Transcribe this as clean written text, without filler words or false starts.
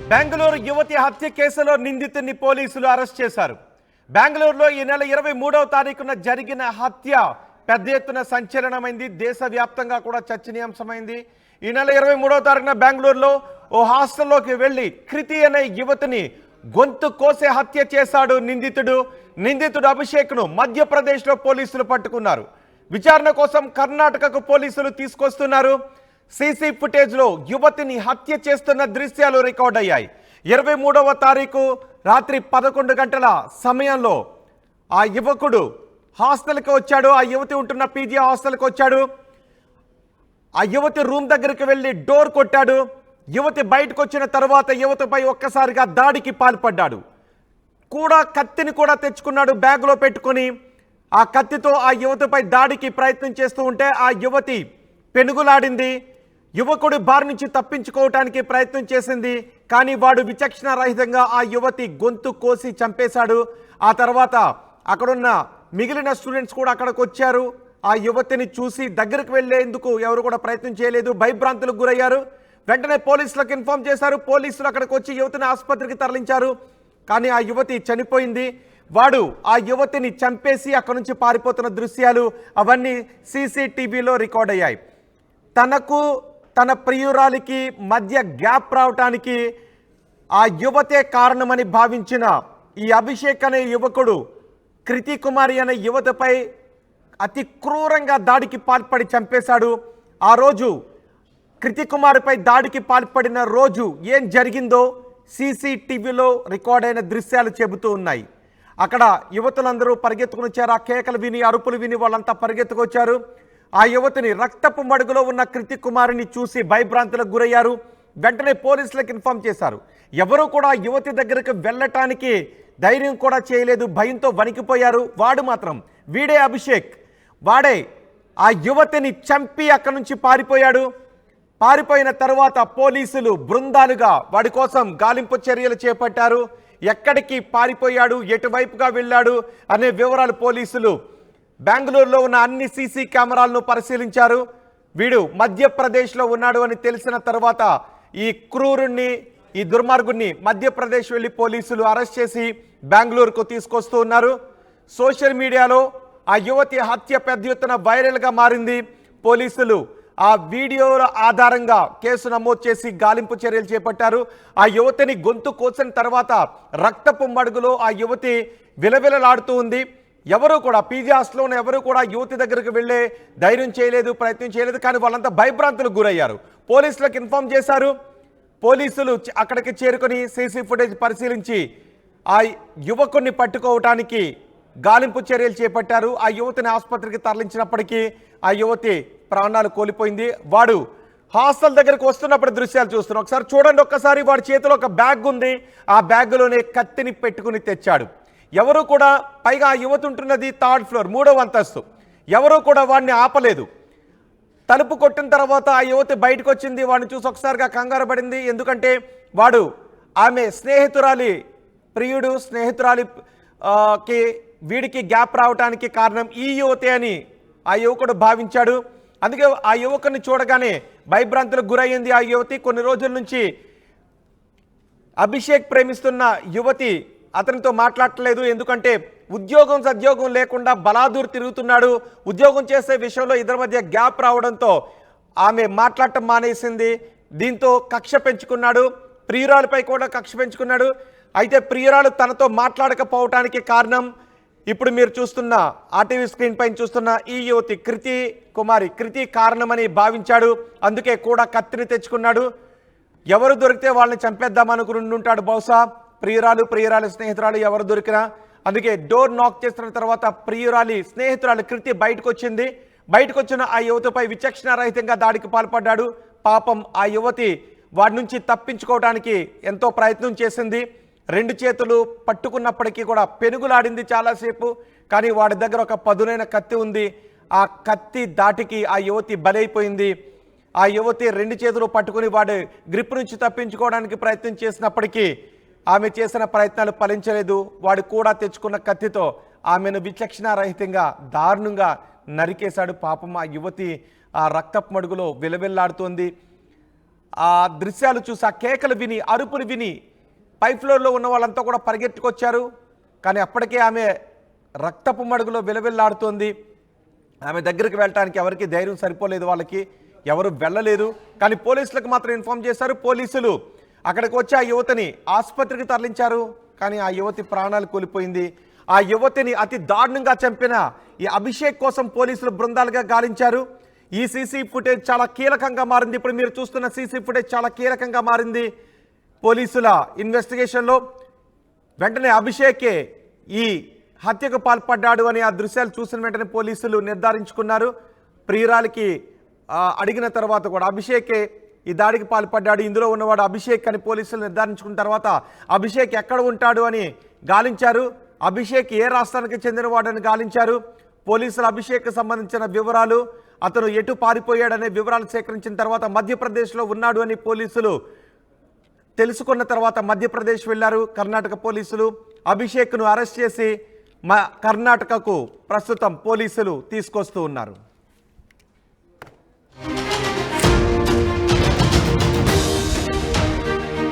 బెంగళూరు యువతి హత్య కేసులో నిందితుడిని పోలీసులు అరెస్ట్ చేశారు. బెంగళూరులో ఈ నెల 23వ తారీఖున జరిగిన హత్య పెద్ద ఎత్తున సంచలనమైంది. దేశవ్యాప్తంగా కూడా చర్చనీయాంశమైంది. ఈ నెల 23వ తారీఖున బెంగళూరులో ఓ హాస్టల్లోకి వెళ్లి కృతి అనే యువతిని గొంతు కోసే హత్య చేశాడు నిందితుడు అభిషేక్ను మధ్యప్రదేశ్లో పోలీసులు పట్టుకున్నారు. విచారణ కోసం కర్ణాటకకు పోలీసులు తీసుకొస్తున్నారు. సీసీ ఫుటేజ్లో యువతిని హత్య చేస్తున్న దృశ్యాలు రికార్డ్ అయ్యాయి. 23వ తారీఖు రాత్రి 11 గంటల సమయంలో ఆ యువకుడు హాస్టల్కి వచ్చాడు. ఆ యువతి ఉంటున్న పీజీ హాస్టల్కి వచ్చాడు. ఆ యువతి రూమ్ దగ్గరికి వెళ్ళి డోర్ కొట్టాడు. యువతి బయటకు వచ్చిన తర్వాత యువతిపై ఒక్కసారిగా దాడికి పాల్పడ్డాడు. కత్తిని కూడా తెచ్చుకున్నాడు బ్యాగ్లో పెట్టుకొని. ఆ కత్తితో ఆ యువతిపై దాడికి ప్రయత్నం చేస్తూ ఉంటే ఆ యువతి పెనుగులాడింది. యువకుడి బారి నుంచి తప్పించుకోవటానికి ప్రయత్నం చేసింది. కానీ వాడు విచక్షణ రహితంగా ఆ యువతి గొంతు కోసి చంపేశాడు. ఆ తర్వాత అక్కడున్న మిగిలిన స్టూడెంట్స్ కూడా అక్కడికి వచ్చారు. ఆ యువతిని చూసి దగ్గరికి వెళ్లేందుకు ఎవరు కూడా ప్రయత్నం చేయలేదు. భయభ్రాంతులకు గురయ్యారు. వెంటనే పోలీసులకు ఇన్ఫార్మ్ చేశారు. పోలీసులు అక్కడికి వచ్చి యువతిని ఆసుపత్రికి తరలించారు. కానీ ఆ యువతి చనిపోయింది. వాడు ఆ యువతిని చంపేసి అక్కడి నుంచి పారిపోతున్న దృశ్యాలు అవన్నీ సీసీటీవీలో రికార్డ్ అయ్యాయి. తనకు తన ప్రియురాలికి మధ్య గ్యాప్ రావటానికి ఆ యువతే కారణమని భావించిన ఈ అభిషేక్ అనే యువకుడు కృతి కుమారి అనే యువతపై అతి క్రూరంగా దాడికి పాల్పడి చంపేశాడు. ఆ రోజు కృతి కుమారిపై దాడికి పాల్పడిన రోజు ఏం జరిగిందో సీసీటీవీలో రికార్డ్ అయిన దృశ్యాలు చెబుతూ ఉన్నాయి. అక్కడ యువతులందరూ పరిగెత్తుకుని వచ్చారు. ఆ కేకలు విని అరుపులు విని వాళ్ళంతా పరిగెత్తుకొచ్చారు. ఆ యువతిని రక్తపు మడుగులో ఉన్న కృతి కుమారిని చూసి భయభ్రాంతులకు గురయ్యారు. వెంటనే పోలీసులకు ఇన్ఫార్మ్ చేశారు. ఎవరూ కూడా యువతి దగ్గరకు వెళ్ళటానికి ధైర్యం కూడా చేయలేదు. భయంతో వణికిపోయారు. వాడు మాత్రం వీడే అభిషేక్, వాడే ఆ యువతిని చంపి అక్కడి నుంచి పారిపోయాడు. పారిపోయిన తర్వాత పోలీసులు బృందాలుగా వాడి కోసం గాలింపు చర్యలు చేపట్టారు. ఎక్కడికి పారిపోయాడు, ఎటువైపుగా వెళ్ళాడు అనే వివరాలు పోలీసులు బెంగళూరులో ఉన్న అన్ని సీసీ కెమెరాలను పరిశీలించారు. వీడు మధ్యప్రదేశ్లో ఉన్నాడు అని తెలిసిన తర్వాత ఈ క్రూరుణ్ణి, ఈ దుర్మార్గుణ్ణి మధ్యప్రదేశ్ వెళ్ళి పోలీసులు అరెస్ట్ చేసి బెంగళూరుకు తీసుకొస్తూ ఉన్నారు. సోషల్ మీడియాలో ఆ యువతి హత్య పెద్ద ఎత్తున వైరల్గా మారింది. పోలీసులు ఆ వీడియోల ఆధారంగా కేసు నమోదు చేసి గాలింపు చర్యలు చేపట్టారు. ఆ యువతిని గొంతు కోసిన తర్వాత రక్తపు మడుగులో ఆ యువతి విలవిలలాడుతూ ఉంది. ఎవరు కూడా పీజీ హాస్టల్లోనే ఎవరు కూడా యువతి దగ్గరికి వెళ్ళే ధైర్యం చేయలేదు, ప్రయత్నం చేయలేదు. కానీ వాళ్ళంతా భయభ్రాంతులకు గురయ్యారు. పోలీసులకు ఇన్ఫార్మ్ చేశారు. పోలీసులు అక్కడికి చేరుకొని సీసీ ఫుటేజ్ పరిశీలించి ఆ యువకుడిని పట్టుకోవటానికి గాలింపు చర్యలు చేపట్టారు. ఆ యువతిని ఆసుపత్రికి తరలించినప్పటికీ ఆ యువతి ప్రాణాలు కోల్పోయింది. వాడు హాస్టల్ దగ్గరకు వస్తున్నప్పుడు దృశ్యాలు చూస్తున్నాం. ఒకసారి చూడండి. ఒక్కసారి వాడి చేతిలో ఒక బ్యాగ్ ఉంది. ఆ బ్యాగ్లోనే కత్తిని పెట్టుకుని తెచ్చాడు. ఎవరు కూడా, పైగా ఆ యువతి ఉంటున్నది 3rd ఫ్లోర్, 3వ అంతస్తు. ఎవరు కూడా వాడిని ఆపలేదు. తలుపు కొట్టిన తర్వాత ఆ యువతి బయటకు వచ్చింది. వాడిని చూసి ఒకసారిగా కంగారు పడింది. ఎందుకంటే వాడు ఆమె స్నేహితురాలి ప్రియుడు, స్నేహితురాలికి వీడికి గ్యాప్ రావడానికి కారణం ఈ యువతే అని ఆ యువకుడు భావించాడు. అందుకే ఆ యువకుని చూడగానే భయభ్రాంతులకు గురయ్యింది ఆ యువతి. కొన్ని రోజుల నుంచి అభిషేక్ ప్రేమిస్తున్న యువతి అతనితో మాట్లాడట్లేదు. ఎందుకంటే ఉద్యోగం సద్యోగం లేకుండా బలాదూరు తిరుగుతున్నాడు. ఉద్యోగం చేసే విషయంలో ఇద్దరి మధ్య గ్యాప్ రావడంతో ఆమె మాట్లాడటం మానేసింది. దీంతో కక్ష పెంచుకున్నాడు. ప్రియురాలపై కూడా కక్ష పెంచుకున్నాడు. అయితే ప్రియురాలు తనతో మాట్లాడకపోవటానికి కారణం ఇప్పుడు మీరు చూస్తున్న ఆర్టీవీ స్క్రీన్ పైన చూస్తున్న ఈ యువతి కృతి కుమారి, కృతి కారణమని భావించాడు. అందుకే కూడా కత్తిని తెచ్చుకున్నాడు. ఎవరు దొరికితే వాళ్ళని చంపేద్దామనుకుని ఉంటాడు బహుశా. ప్రియురాలి స్నేహితురాలు ఎవరు దొరికినా. అందుకే డోర్ నాక్ చేసిన తర్వాత ప్రియురాలి స్నేహితురాలు కృతి బయటకు వచ్చింది. బయటకు వచ్చిన ఆ యువతపై విచక్షణ రహితంగా దాడికి పాల్పడ్డాడు. పాపం ఆ యువతి వాడి నుంచి తప్పించుకోవడానికి ఎంతో ప్రయత్నం చేసింది. 2 చేతులు పట్టుకున్నప్పటికీ కూడా పెనుగులాడింది చాలాసేపు. కానీ వాడి దగ్గర ఒక పదునైన కత్తి ఉంది. ఆ కత్తి దాటికి ఆ యువతి బలైపోయింది. ఆ యువతి 2 చేతులు పట్టుకుని వాడి గ్రిప్ నుంచి తప్పించుకోవడానికి ప్రయత్నం చేసినప్పటికీ ఆమె చేసిన ప్రయత్నాలు ఫలించలేదు. వాడు కూడా తెచ్చుకున్న కత్తితో ఆమెను విచక్షణారహితంగా దారుణంగా నరికేశాడు. పాపం ఆ యువతి ఆ రక్తపు మడుగులో విలవిల్లాడుతోంది. ఆ దృశ్యాలు చూసి ఆ కేకలు విని అరుపులు విని పై ఫ్లోర్లో ఉన్న వాళ్ళంతా కూడా పరిగెట్టుకొచ్చారు. కానీ అప్పటికే ఆమె రక్తపు మడుగులో విలవిల్లాడుతోంది. ఆమె దగ్గరికి వెళ్ళటానికి ఎవరికి ధైర్యం సరిపోలేదు, వాళ్ళకి ఎవరు వెళ్ళలేదు. కానీ పోలీసులకు మాత్రం ఇన్ఫార్మ్ చేశారు. పోలీసులు అక్కడికి వచ్చి ఆ యువతిని ఆసుపత్రికి తరలించారు. కానీ ఆ యువతి ప్రాణాలు కోల్పోయింది. ఆ యువతిని అతి దారుణంగా చంపిన ఈ అభిషేక్ కోసం పోలీసులు బృందాలుగా గాలించారు. ఈ సీసీ ఫుటేజ్ చాలా కీలకంగా మారింది. ఇప్పుడు మీరు చూస్తున్న సీసీ ఫుటేజ్ చాలా కీలకంగా మారింది పోలీసుల ఇన్వెస్టిగేషన్లో. వెంటనే అభిషేకే ఈ హత్యకు పాల్పడ్డాడు అని ఆ దృశ్యాలు చూసిన వెంటనే పోలీసులు నిర్ధారించుకున్నారు. ప్రియురాలికి అడిగిన తర్వాత కూడా అభిషేకే ఈ దాడికి పాల్పడ్డాడు, ఇందులో ఉన్నవాడు అభిషేక్ అని పోలీసులు నిర్ధారించుకున్న తర్వాత అభిషేక్ ఎక్కడ ఉంటాడు అని గాలించారు. అభిషేక్ ఏ రాష్ట్రానికి చెందినవాడని గాలించారు. పోలీసులు అభిషేక్ సంబంధించిన వివరాలు, అతను ఎటు పారిపోయాడనే వివరాలు సేకరించిన తర్వాత మధ్యప్రదేశ్లో ఉన్నాడు అని పోలీసులు తెలుసుకున్న తర్వాత మధ్యప్రదేశ్ వెళ్లారు కర్ణాటక పోలీసులు. అభిషేక్ను అరెస్ట్ చేసి కర్ణాటకకు ప్రస్తుతం పోలీసులు తీసుకొస్తూ ఉన్నారు.